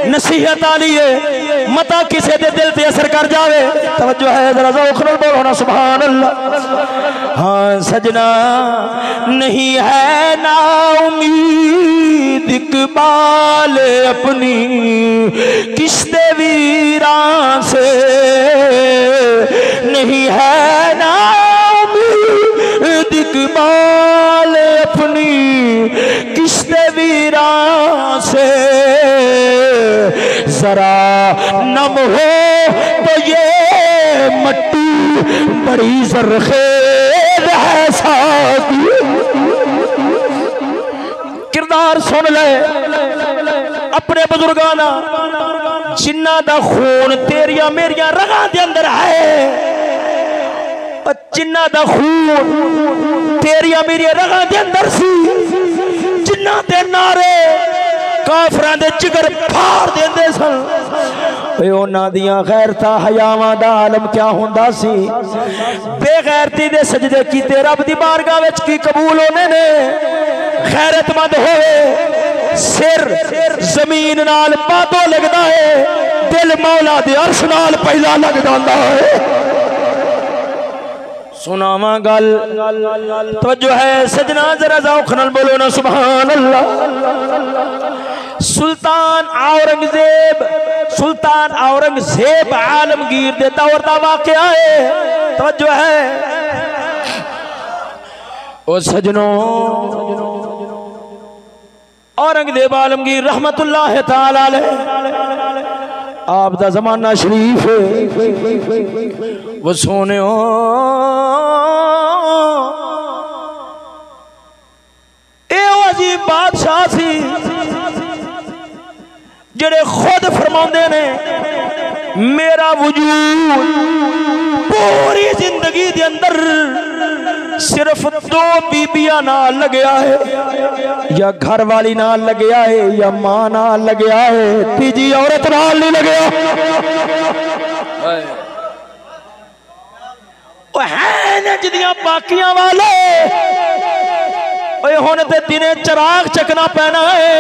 नसीहत आली है, मता किसी दे दिल ते असर कर जावे। तवज्जो है जरा ज़ौक़ नाल बोलो ना सुभान अल्लाह। हाँ सजना नहीं है ना उम्मीद इक़बाल अपनी किश्ते वीरान से, नहीं है ना उम्मीद इक़बाल अपनी किश्ते वीरान से। जरा नम हो तो ये मट्टी बड़ी ज़रख़ेज़ है साकी। किरदार सुन ले अपने बुजुर्गां दा, जिन्ना दा खून तेरिया मेरिया रगां दे अंदर है, जिन्ना दा खून तेरिया मेरिया रगां दे अंदर सी, जिन्ना दे नारे काफरां दे जिगर फाड़ देंदे सन, उन्हां दियां गैरतां हयावां दा आलम क्या हुंदा सी। बेगैरती दे सजदे कीते रब दी बारगाह विच की कबूल होने ने। गैरतमंद होवे सिर जमीन नाल पादो लगदा है, दिल मौला दे अर्श नाल पहला लग जांदा है। सुनावा गल तो जो है सजना जरा ज़ौक़ नाल बोलो ना सुभान अल्लाह। सुल्तान औरंगजेब आलमगीर दे दौर दा वाक़या है। तो जो है ओ सजनों, औरंगजेब आलमगीर रहमतुल्लाह ताला अलैह आप दा जमाना शरीफ है। वो सोने अजीब बादशाह सी जेड़े खुद फरमाते ने मेरा वजूद पूरी जिंदगी दे अंदर सिर्फ दो बीबियां नाल लगया है, या घर वाली नाल लगया है या मां नाल लगया है, तीजी औरत नाल नहीं लगया। ओ है ने जिदियां बाकियां वाले हुण ते दिने चिराग चकना पैना है।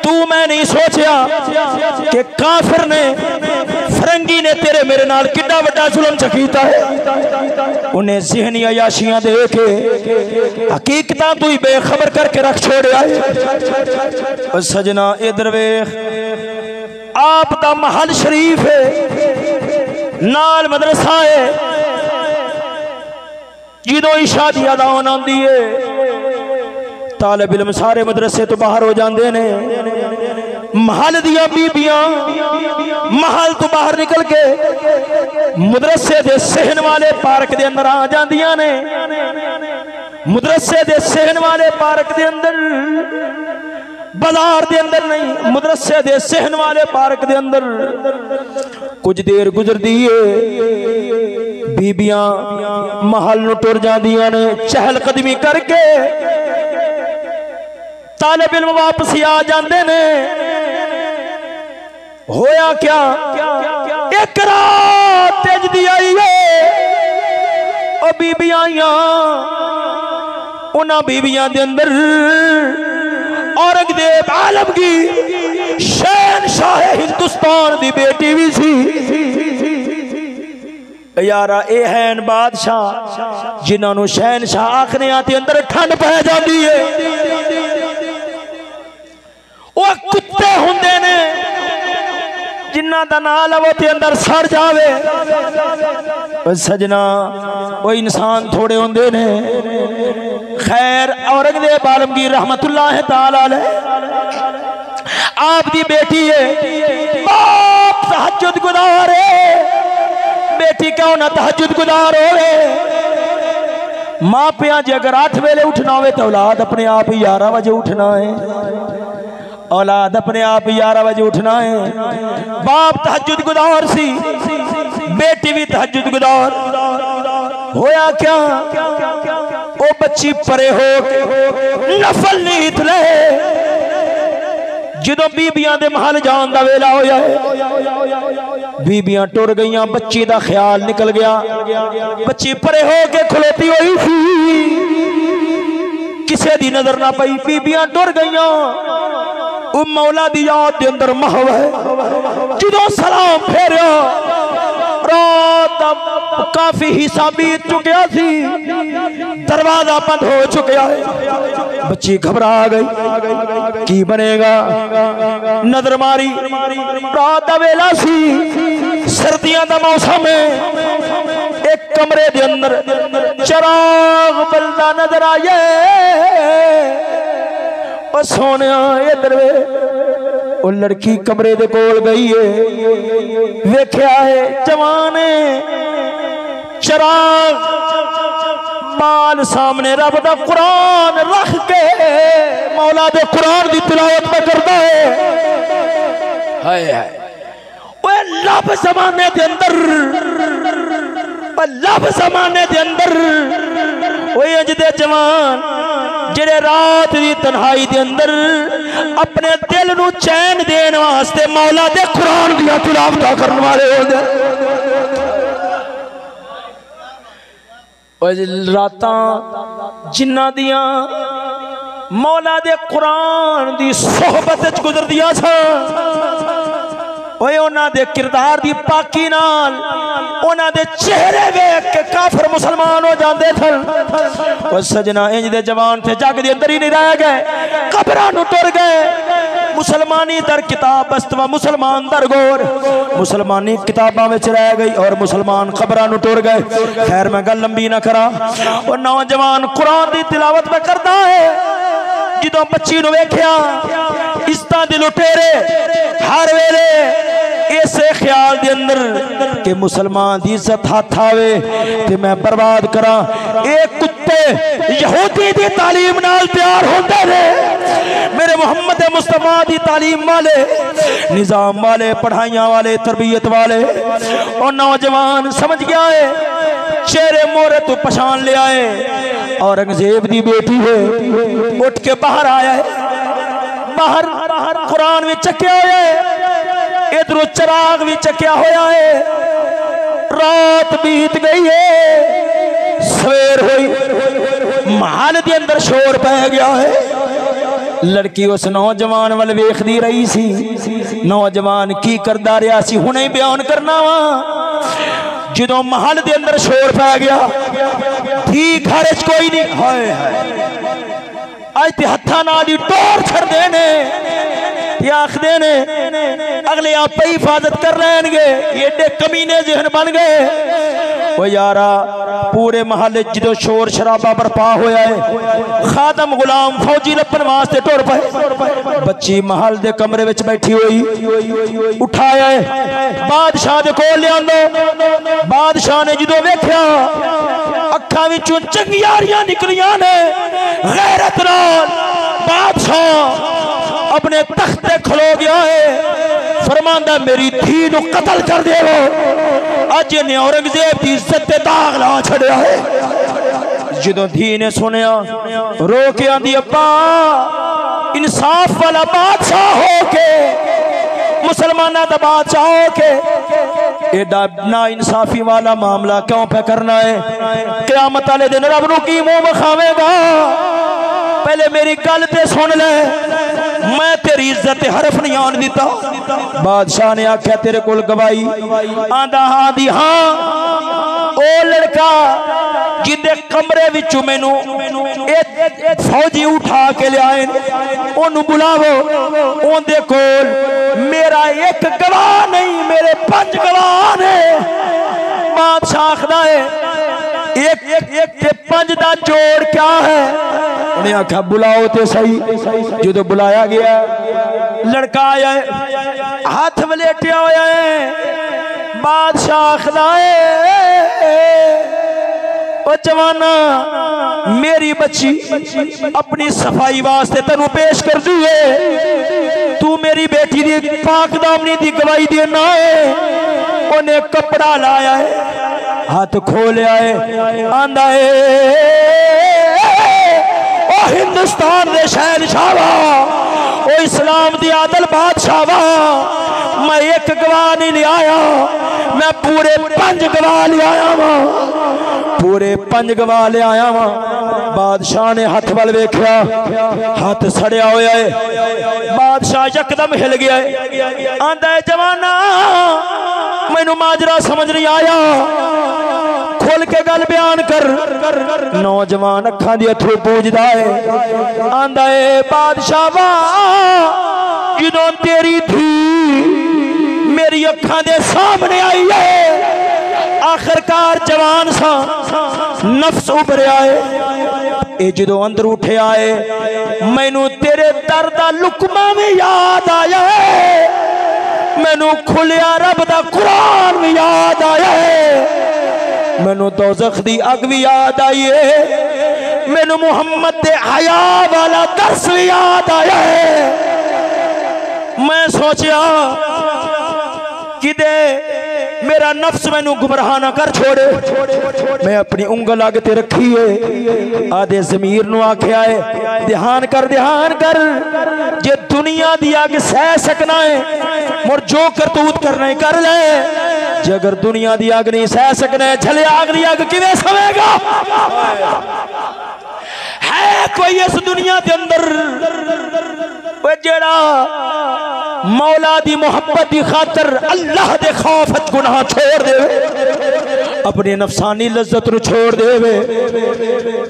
तू मैं नहीं सोचा कि काफिर ने फरंगी ने तेरे मेरे नाल कितना बड़ा जुल्म चकीता है। उन्हें ज़हनी अयाशियां दे के हकीकतां तू ही बेखबर करके रख छोड़िया है। सजना इधर वेख, आप दा महल शरीफ है, नाल मदरसा है, जिदों ही शादी अदान आती है तालिब इल्म सारे मदरसे तो बाहर हो जाते ने। महल दियां बीबियां महल तो बाहर निकल के मदरसे दे सहन वाले पार्क दे अंदर आ जांदियां ने। मदरसे दे सहन वाले पार्क दे अंदर, बाजार दे अंदर नहीं, मदरसे दे सहन वाले पार्क दे अंदर कुछ देर गुजरदी है, बीबियां महल नूं टुर जांदियां ने चहल कदमी करके। तालिब इल्म वापस आ जाते ने। होया क्या, एक रात तेज दी आई है, ओ बीबियां आईयां, उन्हां बीबियां दे अंदर औरंगजेब आलमगीर शहनशाह हिंदुस्तान दी बेटी भी सी। यारा ए हैन बादशाह जिन्होंने शहनशाह आखने आते अंदर ठंड पै जाती है। वो कुत्ते हुंदे ने जिन्ना दा नाम लवो ते अंदर सड़ जावे। सजना वो इंसान थोड़े हुंदे ने। खैर औरंगजेब आलमगीर रहमतुल्लाह ताला अलैह आप दी बेटी है, बाप तहज्जुद गुजार है, बेटी क्यों ना तहज्जुद गुजार होवे। मां पिया जे अगर 8 वेले उठना हो तो औलाद अपने आप ही 11 बजे उठना है, औलाद अपने आप ही 11 बजे उठना है। बाप तहज्जुद गुजार सी, बेटी भी तहज्जुद गुजार। होया क्या, ओ बच्ची परे हो नफल नीत ले। जदों बीबियां दे महल जान दा वेला होया है, बीबियां टुर गईयां, बच्ची दा ख्याल निकल गया। बच्ची परे हो के खलोती हुई थी, किसे दी नजर ना पई, बीबियां टुर गईयां। वो मौला दी याद के अंदर महव है। जो सलाम फेरिया रात काफी हिस्सा बीत चुका सी, दरवाजा बंद हो चुका है। बच्ची घबरा गई की बनेगा। नजर मारी रात का वेला सी, सर्दियों का मौसम है। एक कमरे के अंदर चिराग बलदा नजर आए। सोने इधर वो लड़की कमरे दे कोल गई है, वेख्या है जवान चिराग माल सामने रब दा कुरान रख के मौला दे कुरान दी तिलावत में करता है। हाय हाय ओए लब जमाने दे अंदर, लब जमाने दे अंदर ओए अज दे जवान जेड़े रात दी तन्हाई दे अंदर अपने दिल नू चैन देने वास्ते मौला दे कुरान दी तिलावत करने वाले होंदे। रातां जिन्ना दियां मौला दे कुरान दी सोहबत गुजरदियां सन, उन्हां दे किरदार दी पाकी नाल उन्हां दे चेहरे वेख के काफिर मुसलमान हो जाते थे। और सजना इंज दे जवान थे जग दे अंदर ही नहीं रह गए, कब्रां नूं टुर गए। मुसलमानी दर किताब बस्तवा मुसलमान दर गोर, मुसलमानी किताबां विच रह गई और मुसलमान कब्रां नूं टुर गए। खैर मैं गल लंबी ना करा। और नौजवान कुरान दी तिलावत में करता है। जो बच्ची नूं वेख्या इज्जतां दे लुटेरे हर वेले इसे ख्याल दे अंदर कि मुसलमान दी इज्जत हाथ आवे ते मैं बर्बाद करा। एक कुत्ते यहूदी दी तालीम नाल प्यार होंदे ने, मेरे मोहम्मद मुस्तफा दी तालीम वाले, निजाम वाले, पढ़ाइयां वाले, तरबियत वाले। और नौजवान समझ गया है, चेहरे मोहरे तो पहचान लिया है। औरंगजेब दी बेटी है, उठ के बाहर आया है। बाहर कुरान भी चक्या होया है, इधरों चिराग भी चक्या होया है। रात बीत गई है, सवेर हुई, महल के अंदर शोर पै गया है। लड़की उस नौजवान वाल वेखदी रही सी। नौजवान की करदा रहा सी, हुणे ही बयान करना वा। जो महल के अंदर शोर पै गया, ठीक घर च कोई नहीं। हाय अज तो हथा नाल ही टोर छड़दे ने, आखदे ने अगले आप ही हिफाजत कर लेंगे। एडे कमीने जहन बन गए। वो यारा पूरे महल जो शोर शराबा बरपा होया है, खादम गुलाम फौजी लपन वास्ते टुर पे। बच्ची महल दे कमरे विच बैठी हुई, उठाया है बादशाह दे कोल लिया। बादशाह ने जो वेख्या अखां विचों चंगियारियां निकलियां ने। गैरत नाल बादशाह अपने तख्त पे खलो गया है। फरमांदा मेरी धी नूं कतल कर देवो। अज इन्हें औरंगजेब की इज्जत ते दाग ला छड़िया है। जो धी ने सुनिया रो के आंदी, अब्बा इंसाफ वाला बादशाह हो के, मुसलमाना दा बादशाह हो के एडा ना इंसाफी वाला मामला क्यों पे करना है? क़यामत वाले दिन रब नूं की मुंह विखावेगा? पहले मेरी गल ते सुन ले, मैं तेरी इज्जत हरफ नहीं आन दिता। बादशाह ने आख्या तेरे कोल गवाही? आंदा हाँ दी हाँ। ओ लड़का जिंदे कमरे विचों मैनू फौजी उठा के लियाए, ओनू बुलावो। ओंदे कोल मेरा एक गवाह नहीं, मेरे 5 गवाह ने। बादशाह आखदा है एक एक एक ते 5 दा जोड़ क्या है? उन्हें आखा बुलाओ ते सही। जो बुलाया गया, लड़का आया है, हाथ वलेटिया होया है। बादशाह आखदा है ओ जवाना, मेरी बच्ची अपनी सफाई वास्ते तेनू पेश कर दी है। तू मेरी बेटी दी पाक दामनी दी गवाही देना है। उन्हें कपड़ा लाया है, हाथ खोलिया है, आंदा है ओ हिंदुस्तान दे शहनशाह वा, ओ इस्लाम दी आदल बादशाह वा। मैं एक गवाह नहीं लिया, मैं पूरे 5 गवाह लिया वा। पूरे 5 गवा ले आया वा। बादशाह ने हाथ वाल वेख्या, हाथ सड़िया होया है। बादशाह यकदम हिल गया है, आंदा है जवाना मैनू माजरा समझ नहीं आया, खोल के गल बयान कर। नौजवान अखा दी अथरू पूजदा है, आंदा है बादशाह वाह जदों तेरी थी मेरी अखा दे सामने आई है, आखिरकार जवान सा नफ्स उभरिया है। ए जदों अंदर उठे आए मैनू तेरे दर दा लुकमा भी याद आया है, मैनू खुलिया रब दा कुरान भी याद आया है, मैनू दोज़ख दी अग भी याद आई है, मैनू मुहम्मद दे हया वाला दर्स भी याद आया है। मैं सोचा किदे मेरा नफ्स मैनू गुमराह ना कर छोड़े। मैं अपनी उंगल आगे ते रखी है, आदे ज़मीर नू आख्या है ध्यान कर जे दुनिया दी अग सह सकना है मुर जो करतूत करना है कर ले, जे अगर दुनिया दी अग नहीं सह सकना है झले आग दी अग किवें सवेगा। है कोई इस दुनिया के अंदर जेड़ा मौला दी मोहब्बत की खातर अल्लाह दे खौफ गुनाह छोड़ दे, अपने नफसानी लज्जत नु छोड़ दे।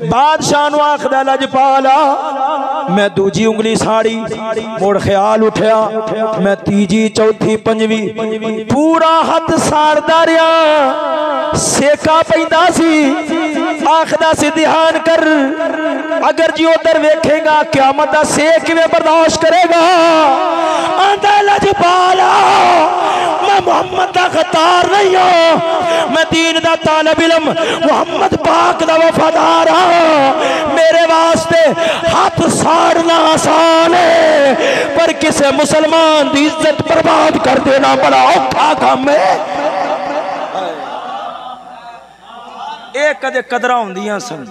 बादशाह नु आखदा लजपाला मैं दूजी उंगली साड़ी, मुड़ ख्याल उठया मैं तीजी चौथी पंजवी पूरा हाथ साड़दा रहा, सेका पैंदा सी। आखदा सी ध्यान कर अगर जी उधर वेखेगा क़यामत दा सेक किवें बर्दाश्त करेगा। आंदा लजपाला मैं मोहम्मद दा गद्दार नहीं हूं, मैं दीन दा तालिब इल्म मोहम्मद पाक दा वफादार हां। मेरे वास्ते हाथ साड़ना आसान है पर किसी मुसलमान दी इज्जत बर्बाद कर देना बड़ा औखा काम है। एक कदे कदरा होंदियां सन,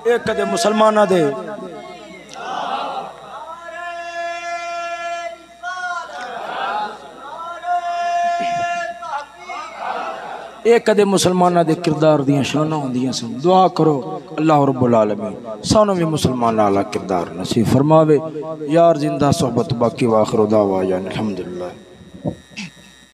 एक कदे मुसलमाना दे एक कदे मुसलमाना दे किरदार दियां शाना होंदियां सन। दुआ करो अल्लाह रब्बुल आलमीन सानू भी मुसलमान वाला किरदार नसीब फरमावे। यार जिंदा सोहबत बाकी वाखिर दावा अल्हम्दुलिल्लाह।